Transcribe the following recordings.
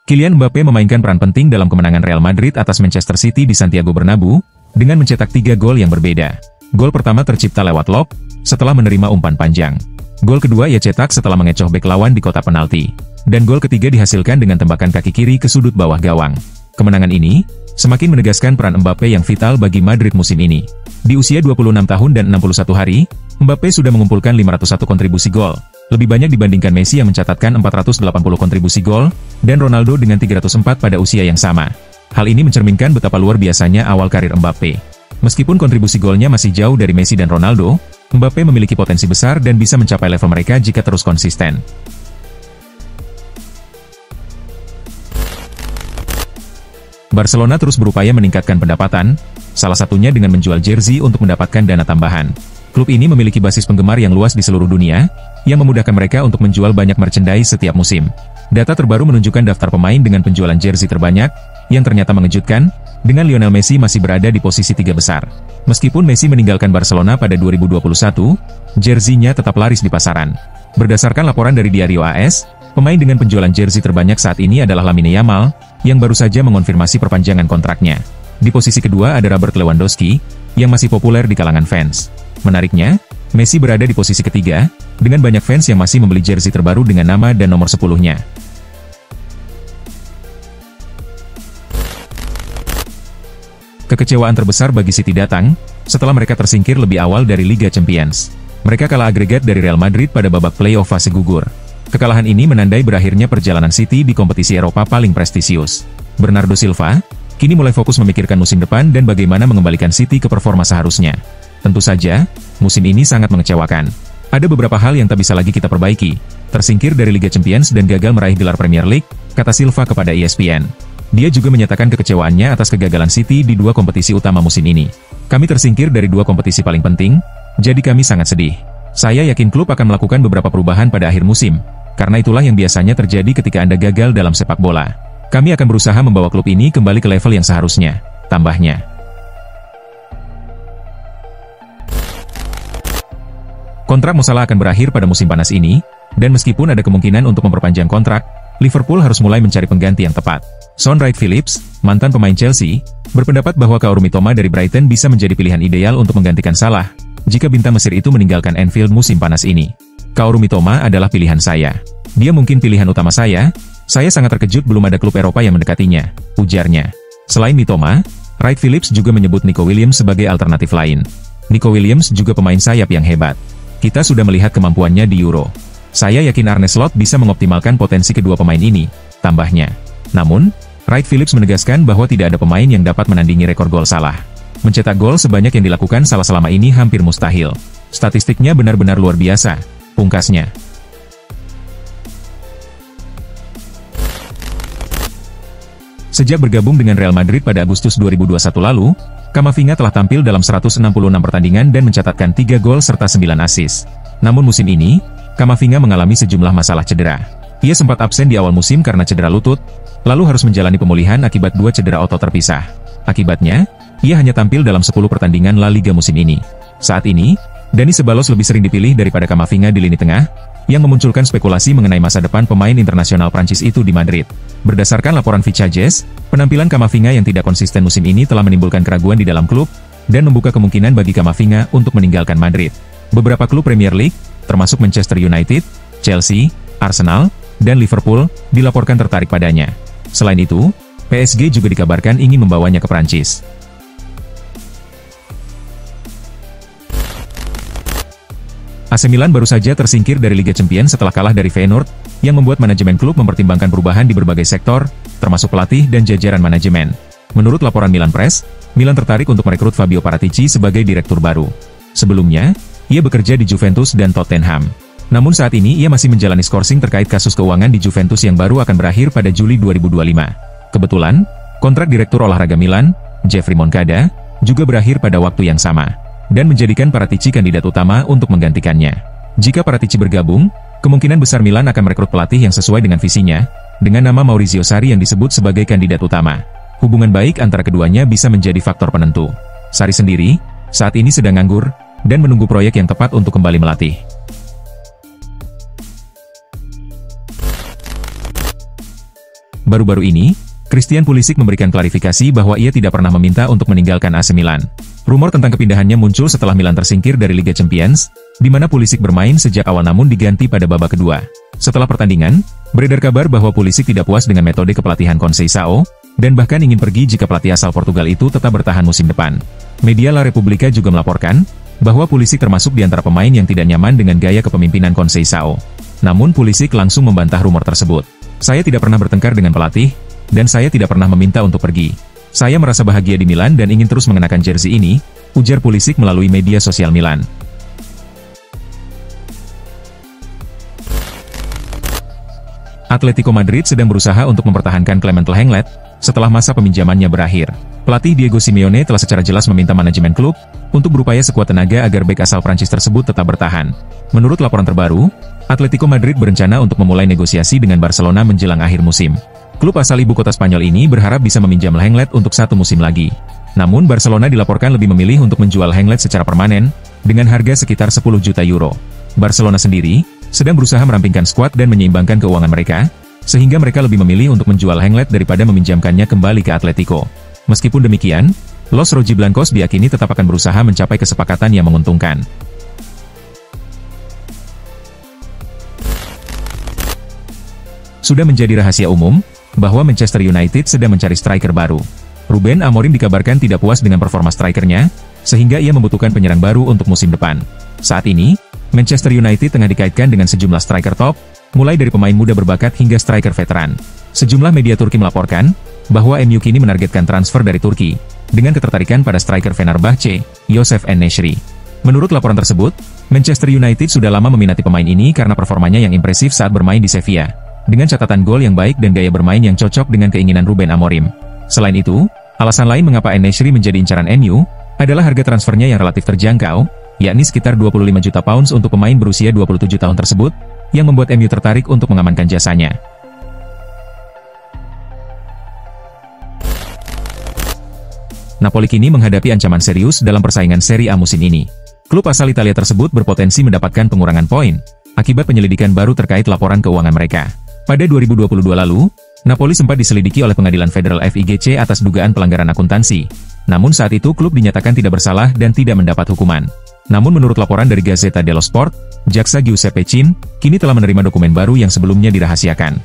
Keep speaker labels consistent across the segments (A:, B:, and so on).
A: Kylian Mbappe memainkan peran penting dalam kemenangan Real Madrid atas Manchester City di Santiago Bernabeu, dengan mencetak 3 gol yang berbeda. Gol pertama tercipta lewat lob, setelah menerima umpan panjang. Gol kedua ia cetak setelah mengecoh bek lawan di kotak penalti. Dan gol ketiga dihasilkan dengan tembakan kaki kiri ke sudut bawah gawang. Kemenangan ini semakin menegaskan peran Mbappe yang vital bagi Madrid musim ini. Di usia 26 tahun dan 61 hari, Mbappe sudah mengumpulkan 501 kontribusi gol. Lebih banyak dibandingkan Messi yang mencatatkan 480 kontribusi gol, dan Ronaldo dengan 304 pada usia yang sama. Hal ini mencerminkan betapa luar biasanya awal karir Mbappe. Meskipun kontribusi golnya masih jauh dari Messi dan Ronaldo, Mbappe memiliki potensi besar dan bisa mencapai level mereka jika terus konsisten. Barcelona terus berupaya meningkatkan pendapatan, salah satunya dengan menjual jersey untuk mendapatkan dana tambahan. Klub ini memiliki basis penggemar yang luas di seluruh dunia, yang memudahkan mereka untuk menjual banyak merchandise setiap musim. Data terbaru menunjukkan daftar pemain dengan penjualan jersey terbanyak, yang ternyata mengejutkan, dengan Lionel Messi masih berada di posisi 3 besar. Meskipun Messi meninggalkan Barcelona pada 2021, jersey-nya tetap laris di pasaran. Berdasarkan laporan dari Diario AS, pemain dengan penjualan jersey terbanyak saat ini adalah Lamine Yamal, yang baru saja mengonfirmasi perpanjangan kontraknya. Di posisi kedua ada Robert Lewandowski, yang masih populer di kalangan fans. Menariknya, Messi berada di posisi ketiga, dengan banyak fans yang masih membeli jersey terbaru dengan nama dan nomor 10-nya. Kekecewaan terbesar bagi City datang, setelah mereka tersingkir lebih awal dari Liga Champions. Mereka kalah agregat dari Real Madrid pada babak playoff fase gugur. Kekalahan ini menandai berakhirnya perjalanan City di kompetisi Eropa paling prestisius. Bernardo Silva kini mulai fokus memikirkan musim depan dan bagaimana mengembalikan City ke performa seharusnya. Tentu saja, musim ini sangat mengecewakan. Ada beberapa hal yang tak bisa lagi kita perbaiki. Tersingkir dari Liga Champions dan gagal meraih gelar Premier League, kata Silva kepada ESPN. Dia juga menyatakan kekecewaannya atas kegagalan City di 2 kompetisi utama musim ini. Kami tersingkir dari 2 kompetisi paling penting, jadi kami sangat sedih. Saya yakin klub akan melakukan beberapa perubahan pada akhir musim, karena itulah yang biasanya terjadi ketika Anda gagal dalam sepak bola. Kami akan berusaha membawa klub ini kembali ke level yang seharusnya, tambahnya. Kontrak Mo Salah akan berakhir pada musim panas ini, dan meskipun ada kemungkinan untuk memperpanjang kontrak, Liverpool harus mulai mencari pengganti yang tepat. Sean Wright-Phillips, mantan pemain Chelsea, berpendapat bahwa Kaoru Mitoma dari Brighton bisa menjadi pilihan ideal untuk menggantikan Salah, jika bintang Mesir itu meninggalkan Anfield musim panas ini. Kaoru Mitoma adalah pilihan saya. Dia mungkin pilihan utama saya sangat terkejut belum ada klub Eropa yang mendekatinya, ujarnya. Selain Mitoma, Wright-Phillips juga menyebut Nico Williams sebagai alternatif lain. Nico Williams juga pemain sayap yang hebat. Kita sudah melihat kemampuannya di Euro. Saya yakin Arne Slot bisa mengoptimalkan potensi kedua pemain ini, tambahnya. Namun, Wright-Phillips menegaskan bahwa tidak ada pemain yang dapat menandingi rekor gol Salah. Mencetak gol sebanyak yang dilakukan Salah selama ini hampir mustahil. Statistiknya benar-benar luar biasa, pungkasnya. Sejak bergabung dengan Real Madrid pada Agustus 2021 lalu, Camavinga telah tampil dalam 166 pertandingan dan mencatatkan 3 gol serta 9 assist. Namun musim ini, Camavinga mengalami sejumlah masalah cedera. Ia sempat absen di awal musim karena cedera lutut, lalu harus menjalani pemulihan akibat 2 cedera otot terpisah. Akibatnya, ia hanya tampil dalam 10 pertandingan La Liga musim ini. Saat ini, Dani Ceballos lebih sering dipilih daripada Camavinga di lini tengah, yang memunculkan spekulasi mengenai masa depan pemain internasional Prancis itu di Madrid. Berdasarkan laporan Vichages, penampilan Camavinga yang tidak konsisten musim ini telah menimbulkan keraguan di dalam klub, dan membuka kemungkinan bagi Camavinga untuk meninggalkan Madrid. Beberapa klub Premier League, termasuk Manchester United, Chelsea, Arsenal, dan Liverpool, dilaporkan tertarik padanya. Selain itu, PSG juga dikabarkan ingin membawanya ke Prancis. AC Milan baru saja tersingkir dari Liga Champions setelah kalah dari Feyenoord, yang membuat manajemen klub mempertimbangkan perubahan di berbagai sektor, termasuk pelatih dan jajaran manajemen. Menurut laporan Milan Press, Milan tertarik untuk merekrut Fabio Paratici sebagai direktur baru. Sebelumnya, ia bekerja di Juventus dan Tottenham. Namun saat ini ia masih menjalani skorsing terkait kasus keuangan di Juventus yang baru akan berakhir pada Juli 2025. Kebetulan, kontrak direktur olahraga Milan, Jeffrey Moncada, juga berakhir pada waktu yang sama, dan menjadikan Paratici kandidat utama untuk menggantikannya. Jika Paratici bergabung, kemungkinan besar Milan akan merekrut pelatih yang sesuai dengan visinya, dengan nama Maurizio Sarri yang disebut sebagai kandidat utama. Hubungan baik antara keduanya bisa menjadi faktor penentu. Sarri sendiri, saat ini sedang nganggur, dan menunggu proyek yang tepat untuk kembali melatih. Baru-baru ini, Christian Pulisic memberikan klarifikasi bahwa ia tidak pernah meminta untuk meninggalkan AC Milan. Rumor tentang kepindahannya muncul setelah Milan tersingkir dari Liga Champions, di mana Pulisic bermain sejak awal namun diganti pada babak kedua. Setelah pertandingan, beredar kabar bahwa Pulisic tidak puas dengan metode kepelatihan Conceição, dan bahkan ingin pergi jika pelatih asal Portugal itu tetap bertahan musim depan. Media La Repubblica juga melaporkan bahwa Pulisic termasuk di antara pemain yang tidak nyaman dengan gaya kepemimpinan Conceição. Namun Pulisic langsung membantah rumor tersebut. Saya tidak pernah bertengkar dengan pelatih, dan saya tidak pernah meminta untuk pergi. Saya merasa bahagia di Milan dan ingin terus mengenakan jersey ini, ujar Pulisic melalui media sosial Milan. Atletico Madrid sedang berusaha untuk mempertahankan Clement Lenglet setelah masa peminjamannya berakhir. Pelatih Diego Simeone telah secara jelas meminta manajemen klub untuk berupaya sekuat tenaga agar bek asal Prancis tersebut tetap bertahan. Menurut laporan terbaru, Atletico Madrid berencana untuk memulai negosiasi dengan Barcelona menjelang akhir musim. Klub asal ibu kota Spanyol ini berharap bisa meminjam Lenglet untuk 1 musim lagi. Namun Barcelona dilaporkan lebih memilih untuk menjual Lenglet secara permanen, dengan harga sekitar 10 juta euro. Barcelona sendiri sedang berusaha merampingkan skuad dan menyeimbangkan keuangan mereka, sehingga mereka lebih memilih untuk menjual Lenglet daripada meminjamkannya kembali ke Atletico. Meskipun demikian, Los Rojiblancos diyakini tetap akan berusaha mencapai kesepakatan yang menguntungkan. Sudah menjadi rahasia umum bahwa Manchester United sedang mencari striker baru. Ruben Amorim dikabarkan tidak puas dengan performa strikernya, sehingga ia membutuhkan penyerang baru untuk musim depan. Saat ini, Manchester United tengah dikaitkan dengan sejumlah striker top, mulai dari pemain muda berbakat hingga striker veteran. Sejumlah media Turki melaporkan bahwa MU kini menargetkan transfer dari Turki, dengan ketertarikan pada striker Fenerbahce, Yosef En-Nesyri. Menurut laporan tersebut, Manchester United sudah lama meminati pemain ini karena performanya yang impresif saat bermain di Sevilla, dengan catatan gol yang baik dan gaya bermain yang cocok dengan keinginan Ruben Amorim. Selain itu, alasan lain mengapa En-Nesyri menjadi incaran MU, adalah harga transfernya yang relatif terjangkau, yakni sekitar 25 juta pounds untuk pemain berusia 27 tahun tersebut, yang membuat MU tertarik untuk mengamankan jasanya. Napoli kini menghadapi ancaman serius dalam persaingan Serie A musim ini. Klub asal Italia tersebut berpotensi mendapatkan pengurangan poin, akibat penyelidikan baru terkait laporan keuangan mereka. Pada 2022 lalu, Napoli sempat diselidiki oleh Pengadilan Federal FIGC atas dugaan pelanggaran akuntansi. Namun saat itu klub dinyatakan tidak bersalah dan tidak mendapat hukuman. Namun menurut laporan dari Gazzetta dello Sport, jaksa Giuseppe Cin kini telah menerima dokumen baru yang sebelumnya dirahasiakan.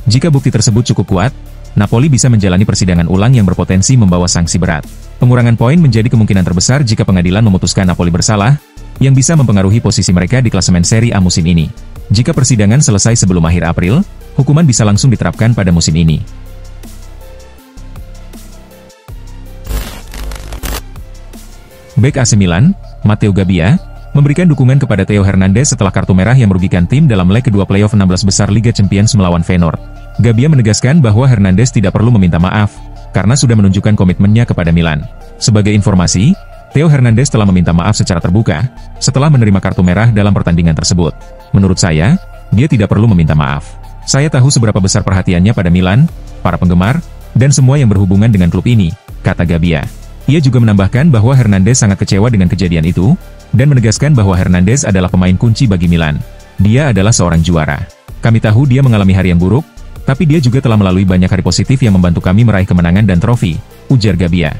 A: Jika bukti tersebut cukup kuat, Napoli bisa menjalani persidangan ulang yang berpotensi membawa sanksi berat. Pengurangan poin menjadi kemungkinan terbesar jika pengadilan memutuskan Napoli bersalah, yang bisa mempengaruhi posisi mereka di klasemen Serie A musim ini. Jika persidangan selesai sebelum akhir April, hukuman bisa langsung diterapkan pada musim ini. Bek AC Milan, Matteo Gabbia, memberikan dukungan kepada Theo Hernandez setelah kartu merah yang merugikan tim dalam leg kedua playoff 16 besar Liga Champions melawan Feyenoord. Gabbia menegaskan bahwa Hernandez tidak perlu meminta maaf, karena sudah menunjukkan komitmennya kepada Milan. Sebagai informasi, Theo Hernandez telah meminta maaf secara terbuka, setelah menerima kartu merah dalam pertandingan tersebut. Menurut saya, dia tidak perlu meminta maaf. Saya tahu seberapa besar perhatiannya pada Milan, para penggemar, dan semua yang berhubungan dengan klub ini, kata Gabbia. Ia juga menambahkan bahwa Hernandez sangat kecewa dengan kejadian itu, dan menegaskan bahwa Hernandez adalah pemain kunci bagi Milan. Dia adalah seorang juara. Kami tahu dia mengalami hari yang buruk, tapi dia juga telah melalui banyak hari positif yang membantu kami meraih kemenangan dan trofi, ujar Gabbia.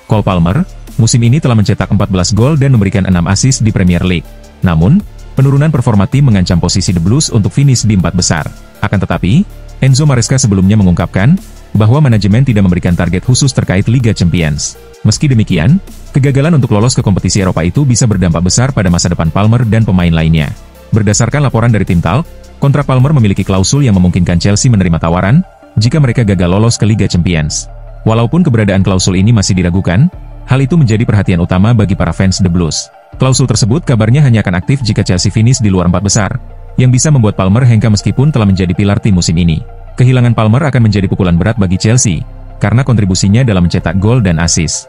A: Cole Palmer, musim ini telah mencetak 14 gol dan memberikan 6 assist di Premier League. Namun, penurunan performa tim mengancam posisi The Blues untuk finish di 4 besar. Akan tetapi, Enzo Maresca sebelumnya mengungkapkan bahwa manajemen tidak memberikan target khusus terkait Liga Champions. Meski demikian, kegagalan untuk lolos ke kompetisi Eropa itu bisa berdampak besar pada masa depan Palmer dan pemain lainnya. Berdasarkan laporan dari tim Talk, kontrak Palmer memiliki klausul yang memungkinkan Chelsea menerima tawaran jika mereka gagal lolos ke Liga Champions. Walaupun keberadaan klausul ini masih diragukan, hal itu menjadi perhatian utama bagi para fans The Blues. Klausul tersebut kabarnya hanya akan aktif jika Chelsea finish di luar 4 besar, yang bisa membuat Palmer hengkang meskipun telah menjadi pilar tim musim ini. Kehilangan Palmer akan menjadi pukulan berat bagi Chelsea, karena kontribusinya dalam mencetak gol dan assist.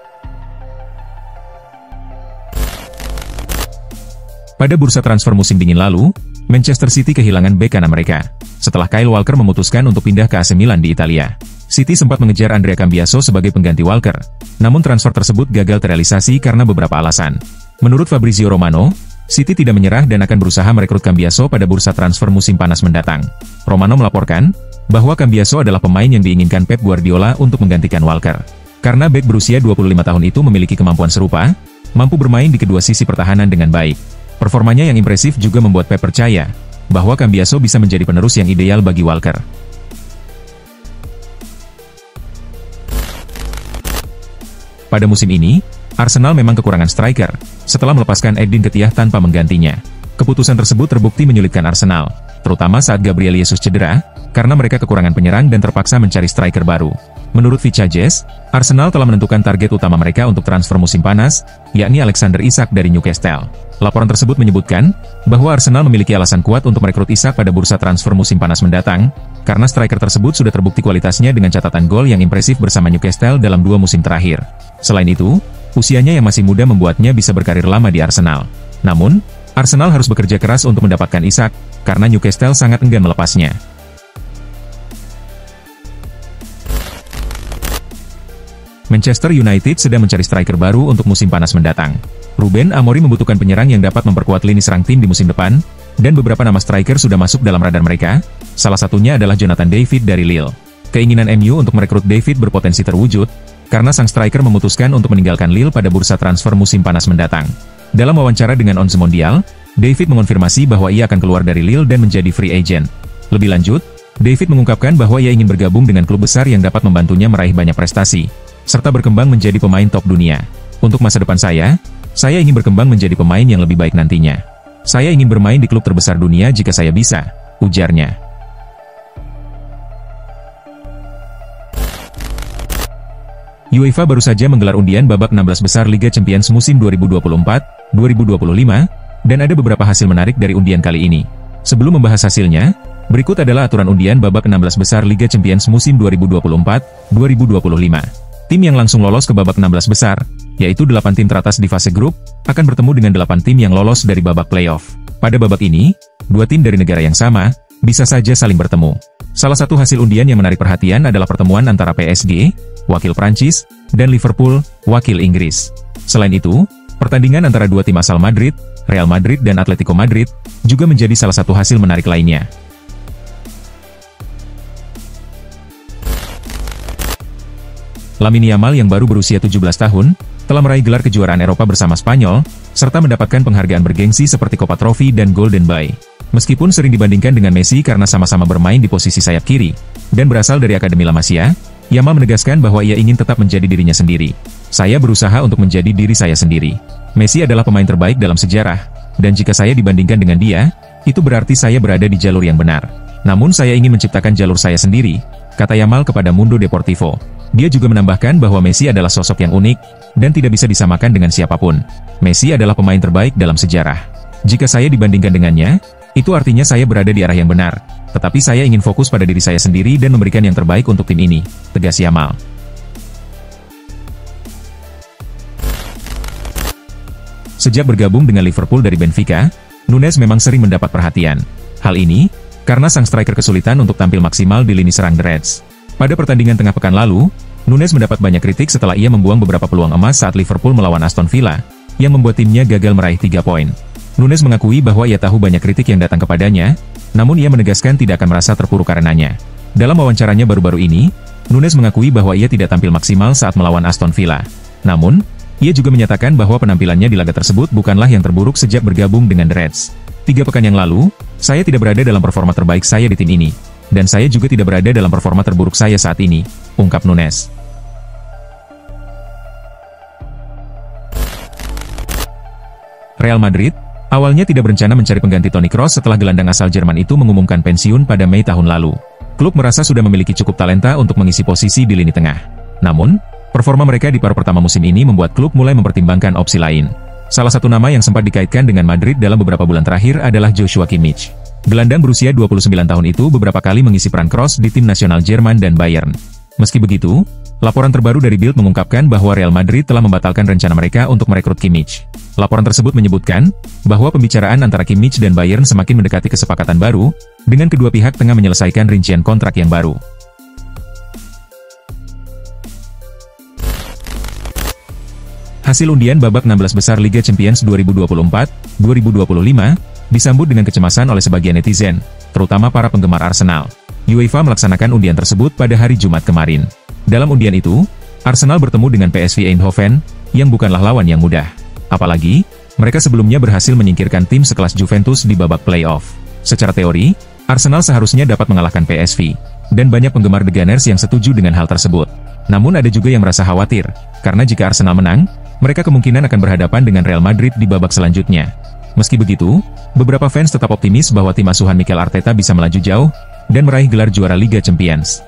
A: Pada bursa transfer musim dingin lalu, Manchester City kehilangan bek kanan mereka, setelah Kyle Walker memutuskan untuk pindah ke AC Milan di Italia. City sempat mengejar Andrea Cambiaso sebagai pengganti Walker, namun transfer tersebut gagal terrealisasi karena beberapa alasan. Menurut Fabrizio Romano, City tidak menyerah dan akan berusaha merekrut Cambiaso pada bursa transfer musim panas mendatang. Romano melaporkan bahwa Cambiaso adalah pemain yang diinginkan Pep Guardiola untuk menggantikan Walker. Karena bek berusia 25 tahun itu memiliki kemampuan serupa, mampu bermain di kedua sisi pertahanan dengan baik. Performanya yang impresif juga membuat Pep percaya bahwa Cambiaso bisa menjadi penerus yang ideal bagi Walker. Pada musim ini, Arsenal memang kekurangan striker, setelah melepaskan Edin Kettiah tanpa menggantinya. Keputusan tersebut terbukti menyulitkan Arsenal, terutama saat Gabriel Jesus cedera, karena mereka kekurangan penyerang dan terpaksa mencari striker baru. Menurut Vicajes, Arsenal telah menentukan target utama mereka untuk transfer musim panas, yakni Alexander Isak dari Newcastle. Laporan tersebut menyebutkan bahwa Arsenal memiliki alasan kuat untuk merekrut Isak pada bursa transfer musim panas mendatang, karena striker tersebut sudah terbukti kualitasnya dengan catatan gol yang impresif bersama Newcastle dalam 2 musim terakhir. Selain itu, usianya yang masih muda membuatnya bisa berkarir lama di Arsenal. Namun, Arsenal harus bekerja keras untuk mendapatkan Isak, karena Newcastle sangat enggan melepasnya. Manchester United sedang mencari striker baru untuk musim panas mendatang. Ruben Amorim membutuhkan penyerang yang dapat memperkuat lini serang tim di musim depan, dan beberapa nama striker sudah masuk dalam radar mereka, salah satunya adalah Jonathan David dari Lille. Keinginan MU untuk merekrut David berpotensi terwujud, karena sang striker memutuskan untuk meninggalkan Lille pada bursa transfer musim panas mendatang. Dalam wawancara dengan Onze Mondial, David mengonfirmasi bahwa ia akan keluar dari Lille dan menjadi free agent. Lebih lanjut, David mengungkapkan bahwa ia ingin bergabung dengan klub besar yang dapat membantunya meraih banyak prestasi, serta berkembang menjadi pemain top dunia. Untuk masa depan saya ingin berkembang menjadi pemain yang lebih baik nantinya. Saya ingin bermain di klub terbesar dunia jika saya bisa, ujarnya. UEFA baru saja menggelar undian babak 16 besar Liga Champions musim 2024-2025, dan ada beberapa hasil menarik dari undian kali ini. Sebelum membahas hasilnya, berikut adalah aturan undian babak 16 besar Liga Champions musim 2024-2025. Tim yang langsung lolos ke babak 16 besar, yaitu 8 tim teratas di fase grup, akan bertemu dengan 8 tim yang lolos dari babak playoff. Pada babak ini, 2 tim dari negara yang sama, bisa saja saling bertemu. Salah satu hasil undian yang menarik perhatian adalah pertemuan antara PSG, wakil Prancis, dan Liverpool, wakil Inggris. Selain itu, pertandingan antara 2 tim asal Madrid, Real Madrid dan Atletico Madrid, juga menjadi salah satu hasil menarik lainnya. Lamine Yamal yang baru berusia 17 tahun, telah meraih gelar kejuaraan Eropa bersama Spanyol, serta mendapatkan penghargaan bergengsi seperti Copa Trophy dan Golden Boy. Meskipun sering dibandingkan dengan Messi karena sama-sama bermain di posisi sayap kiri, dan berasal dari Akademi La Masia, Yamal menegaskan bahwa ia ingin tetap menjadi dirinya sendiri. Saya berusaha untuk menjadi diri saya sendiri. Messi adalah pemain terbaik dalam sejarah, dan jika saya dibandingkan dengan dia, itu berarti saya berada di jalur yang benar. Namun saya ingin menciptakan jalur saya sendiri, kata Yamal kepada Mundo Deportivo. Dia juga menambahkan bahwa Messi adalah sosok yang unik, dan tidak bisa disamakan dengan siapapun. Messi adalah pemain terbaik dalam sejarah. Jika saya dibandingkan dengannya, itu artinya saya berada di arah yang benar, tetapi saya ingin fokus pada diri saya sendiri dan memberikan yang terbaik untuk tim ini, tegas Yamal. Sejak bergabung dengan Liverpool dari Benfica, Nunes memang sering mendapat perhatian. Hal ini, karena sang striker kesulitan untuk tampil maksimal di lini serang The Reds. Pada pertandingan tengah pekan lalu, Nunes mendapat banyak kritik setelah ia membuang beberapa peluang emas saat Liverpool melawan Aston Villa, yang membuat timnya gagal meraih 3 poin. Nunes mengakui bahwa ia tahu banyak kritik yang datang kepadanya, namun ia menegaskan tidak akan merasa terpuruk karenanya. Dalam wawancaranya baru-baru ini, Nunes mengakui bahwa ia tidak tampil maksimal saat melawan Aston Villa. Namun, ia juga menyatakan bahwa penampilannya di laga tersebut bukanlah yang terburuk sejak bergabung dengan The Reds. 3 pekan yang lalu, saya tidak berada dalam performa terbaik saya di tim ini, dan saya juga tidak berada dalam performa terburuk saya saat ini, ungkap Nunes. Real Madrid awalnya tidak berencana mencari pengganti Toni Kroos setelah gelandang asal Jerman itu mengumumkan pensiun pada Mei tahun lalu. Klub merasa sudah memiliki cukup talenta untuk mengisi posisi di lini tengah. Namun, performa mereka di paruh pertama musim ini membuat klub mulai mempertimbangkan opsi lain. Salah satu nama yang sempat dikaitkan dengan Madrid dalam beberapa bulan terakhir adalah Joshua Kimmich. Gelandang berusia 29 tahun itu beberapa kali mengisi peran Kroos di tim nasional Jerman dan Bayern. Meski begitu, laporan terbaru dari Bild mengungkapkan bahwa Real Madrid telah membatalkan rencana mereka untuk merekrut Kimmich. Laporan tersebut menyebutkan bahwa pembicaraan antara Kimmich dan Bayern semakin mendekati kesepakatan baru, dengan kedua pihak tengah menyelesaikan rincian kontrak yang baru. Hasil undian babak 16 besar Liga Champions 2024-2025 disambut dengan kecemasan oleh sebagian netizen, terutama para penggemar Arsenal. UEFA melaksanakan undian tersebut pada hari Jumat kemarin. Dalam undian itu, Arsenal bertemu dengan PSV Eindhoven, yang bukanlah lawan yang mudah. Apalagi, mereka sebelumnya berhasil menyingkirkan tim sekelas Juventus di babak playoff. Secara teori, Arsenal seharusnya dapat mengalahkan PSV, dan banyak penggemar The Gunners yang setuju dengan hal tersebut. Namun ada juga yang merasa khawatir, karena jika Arsenal menang, mereka kemungkinan akan berhadapan dengan Real Madrid di babak selanjutnya. Meski begitu, beberapa fans tetap optimis bahwa tim asuhan Mikel Arteta bisa melaju jauh, dan meraih gelar juara Liga Champions.